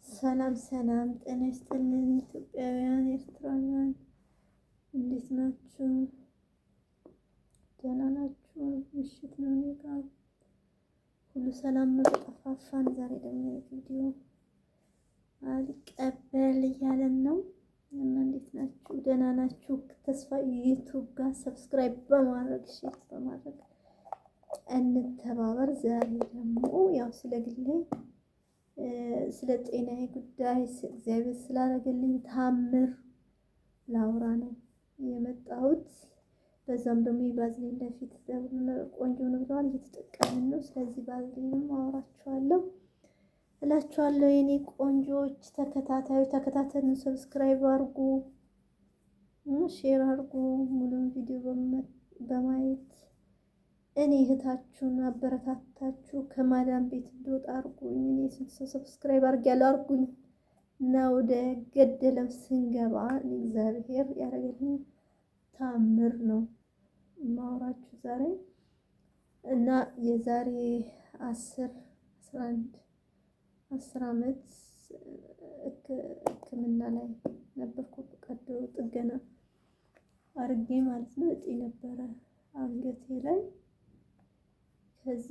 ሰላም ሰላም፣ ጤና ይስጥልን ኢትዮጵያውያን ኤርትራውያን፣ እንዴት ናችሁ? ደህና ናችሁ? ምሽት ነው እኔ ጋር ሁሉ ሰላም ነው። ተጠፋፋን። ዛሬ ደግሞ ቪዲዮ አልቀበል እያለን ነው እና እንዴት ናችሁ? ደህና ናችሁ? ተስፋ ዩቲዩብ ጋር ሰብስክራይብ በማድረግ ሼር በማድረግ እንተባበር። ዛሬ ደግሞ ያው ስለ ግሌ ስለ ጤናዬ ጉዳይ እግዚአብሔር ስላደረገልኝ ታምር ላውራ ነው የመጣሁት። በዛም ደግሞ የባዝሊን ለፊት ቆንጆ ነው ብለዋል፣ እየተጠቀምን ነው። ስለዚህ ባዝሊንም አወራችኋለሁ እላችኋለሁ። የኔ ቆንጆች ተከታተሉ፣ ሰብስክራይብ አድርጉ፣ ሼር አድርጉ። ሙሉውን ቪዲዮ በማየት እኔ እህታችሁን አበረታታችሁ ከማዳም ቤት እንደወጣ አድርጉኝ። እኔ ስንት ሰው ሰብስክራይብ አድርጊያለሁ አድርጉኝ እና ወደ ገደለው ስንገባ እግዚአብሔር ያደረገልኝ ታምር ነው ማውራችሁ ዛሬ እና የዛሬ 10 ዓመት ሕክምና ላይ ነበርኩ። ቀዶ ጥገና አድርጌ ማለት ነው። እጢ ነበረ አንገቴ ላይ። ከዛ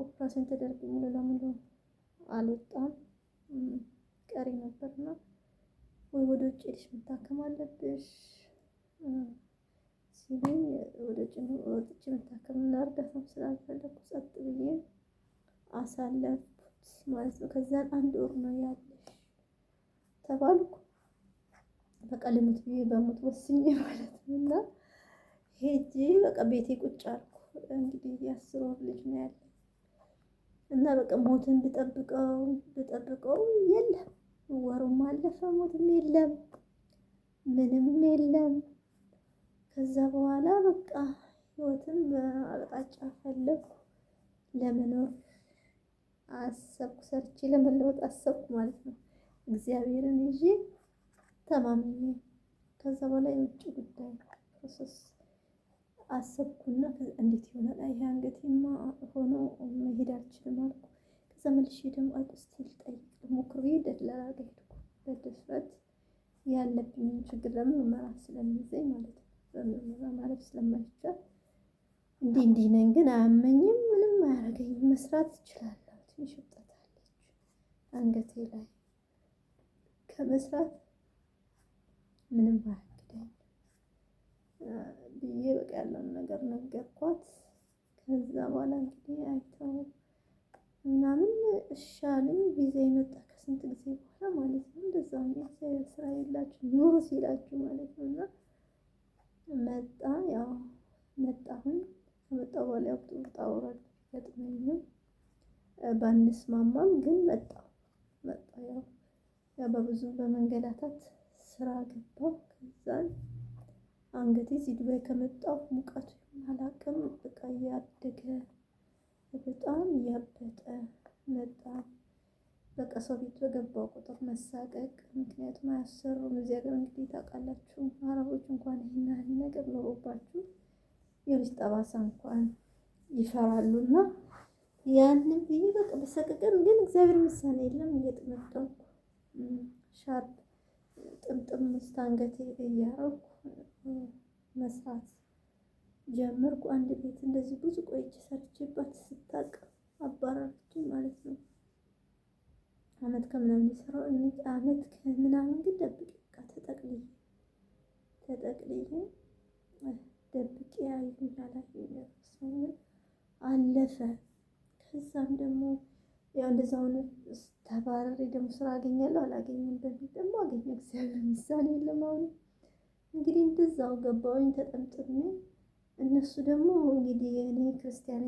ኦፕራሽን ተደርጎ ሙሉ ለሙሉ አልወጣም፣ ቀሪ ነበርና ወይ ወደ ውጭ ሄደሽ መታከም አለብሽ ሲሉኝ ወደ ውጭ ወጥቼ መታከም እና እርዳታም ስላልፈለኩ ጸጥ ብዬ አሳለፍኩት ማለት ነው። ከዛን 1 ወር ነው ያለሽ ተባልኩ። በቃ ልሙት ብዬ በሞት ወስኜ ማለት ነው እና ሄጄ በቃ ቤቴ ቁጭ አልኩ። እንግዲህ የ10 ወር ልጅ ነው ያለኝ እና በቃ ሞትን ብጠብቀው የለም፣ ወሩም አለፈ፣ ሞትም የለም፣ ምንም የለም። ከዛ በኋላ በቃ ህይወትን በአቅጣጫ ፈለኩ፣ ለመኖር አሰብኩ፣ ሰርቼ ለመለወጥ አሰብኩ ማለት ነው፣ እግዚአብሔርን ይዤ ተማምኜ። ከዛ በኋላ የውጭ ጉዳይ ፕሮሰስ አሰብኩና እንዴት ይሆናል? ይሄ አንገቴማ ሆኖ መሄድ አልችልም አልኩ። ከዛ መልሼ ደግሞ እስቲ ልጠይቅ ሞክር ብዬ ደላላ ጋር ሄድኩ። በድፍረት ያለብኝን ችግር ለምርመራ ስለሚይዘኝ ማለት ነው። በምርመራ ማለፍ ስለማይቻል እንዲህ ነኝ፣ ግን አያመኝም፣ ምንም አያደርገኝም፣ መስራት እችላለሁ። ትንሽ እብጠት አለች አንገቴ ላይ፣ ከመስራት ምንም አያግደኝ ብዬ በቃ ያለውን ነገር ነገርኳት። ከዛ በኋላ እንግዲህ አይተው ምናምን እሻለኝ። ቪዛ የመጣ ከስንት ጊዜ በኋላ ማለት ነው። እንደዛ ነው ስራ የላችሁ ኑሮ ሲላችሁ ማለት ነው። እና መጣ፣ ያው መጣሁኝ። ከመጣሁ በኋላ ያው ውጣ ውረድ ገጥሞኝ ባንስማማም ግን መጣሁ። ያው በብዙ በመንገላታት ስራ ገባሁ። ከዛን አንገቴ እዚህ ዱባይ ከመጣሁ ሙቀቱ አላውቅም፣ በቃ እያደገ በጣም እያበጠ መጣ። በቃ ሰው ቤት በገባው ቁጥር መሳቀቅ፣ ምክንያቱም አያሰሩም። እዚህ ሀገር እንግዲህ ታውቃላችሁ፣ አረቦች እንኳን ይሄን ያህል ነገር ኖሮባችሁ የልጅ ጠባሳ እንኳን ይፈራሉና ያንን ብዬ በቃ በሰቀቀን፣ ግን እግዚአብሔር ምሳሌ የለም እየጠመጠምኩ ሻርፕ ጥምጥም ውስጥ አንገቴ እያረኩ መስራት ጀመርኩ። አንድ ቤት እንደዚህ ብዙ ቆይቼ ሰርቼባት ስታቅ አባረረችኝ ማለት ነው። አመት ከምናምን የሰራው አመት ከምናምን ግን ደብቄ በቃ ተጠቅልዬ ደብቄ ያዩኝ አላዩኝ አለፈ። ከዛም ደግሞ ያው እንደዛ ሆነ። ተባረሬ ደግሞ ስራ አገኛለሁ አላገኝም በሚል ደግሞ አገኘሁ። እግዚአብሔር ምሳሌ የለም። አሁን እንግዲህ እንደዛው ገባሁኝ ተጠምጥሜ። እነሱ ደግሞ እንግዲህ እኔ ክርስቲያን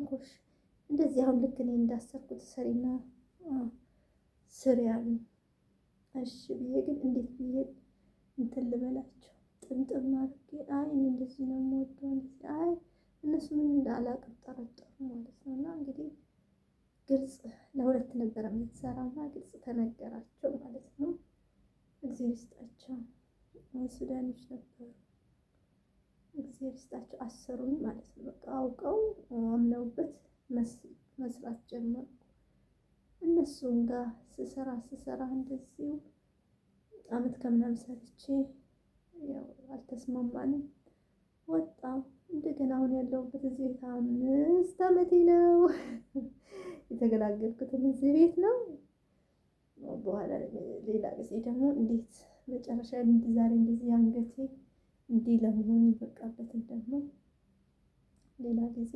ኮሽ እንደዚህ አሁን ልክ እኔ እንዳሰርኩት ሰሪና ስር ያሉኝ። እሺ ብዬ ግን እንዴት ብዬ እንትን ልበላቸው? ጥምጥም አድርጌ አይ እኔ እንደዚህ ነው የምወደው፣ እንደዚህ አይ እነሱ ምን እንዳላቅም ጠረጠሩ ማለት ነው። እና እንግዲህ ግልጽ ለሁለት ነበር የምትሰራውና ግልጽ ተነገራቸው ማለት ነው። እግዚአብሔር ይስጣቸው፣ ሱዳኖች ነበሩ። እግዚአብሔር ይስጣቸው፣ አሰሩኝ ማለት ነው። በቃ አውቀው አምነውበት መስራት ጀመርኩ። እሱም ጋር ስሰራ እንደዚሁ አመት ከምናምን ሰርቼ ያው አልተስማማንም፣ ወጣሁ። እንደገና አሁን ያለሁበት እዚህ ቤት 5 ዓመቴ ነው። የተገላገልኩትም እዚህ ቤት ነው። በኋላ ሌላ ጊዜ ደግሞ እንዴት መጨረሻ ዛሬ እንደዚህ አንገቴ እንዲህ ለመሆን የበቃበትን ደግሞ ሌላ ጊዜ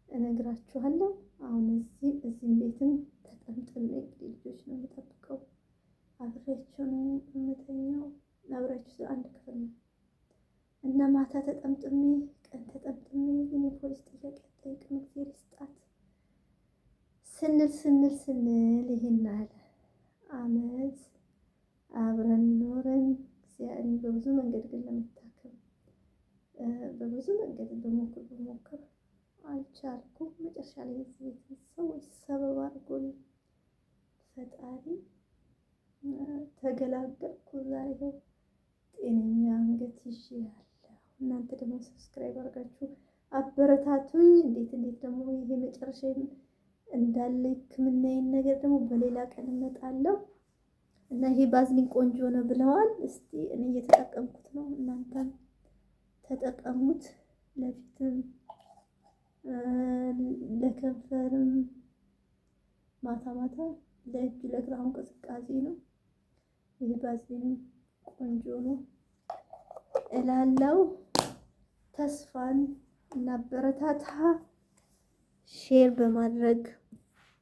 እነግራችኋለሁ። አሁን እዚህም ቤትም ተጠምጥሜ እንግዲህ ልጆች ነው የምጠብቀው። አብሬያቸው ነው የምተኛው። አብሬያቸው አንድ ክፍል ነው እና ማታ ተጠምጥሜ ቀን ተጠምጥሜ ግን የፖሊስ ጥያቄ አትጠይቅም እግዚአብሔር ይስጣት ስንል ይሄን አለ አመት አብረን ኖረን እግዚአብሔር በብዙ መንገድ ግን ለመታከም በብዙ መንገድ በሞክር አልቻልኩም። መጨረሻ ላይ እዚህ ቤት ሰዎች ሰበብ አድርጎልኝ ፈጣሪ ተገላገልኩ። ዛሬ ጤነኛ አንገት ይዤአለሁ። እናንተ ደግሞ ሰብስክራይብ አድርጋችሁ አበረታቱኝ። እንዴት ደግሞ ይሄ መጨረሻ እንዳለ ሕክምናዬን ነገር ደግሞ በሌላ ቀን እመጣለሁ እና ይሄ ባዝሊን ቆንጆ ነው ብለዋል። እስቲ እኔ እየተጠቀምኩት ነው፣ እናንተም ተጠቀሙት። ለፊትም ለከንፈርም ማታ ለእጅ ለእግራም ቅዝቃዜ ነው። ይሄ ባዝሊን ቆንጆ ነው እላለሁ። ተስፋን እና በረታታ ሼር በማድረግ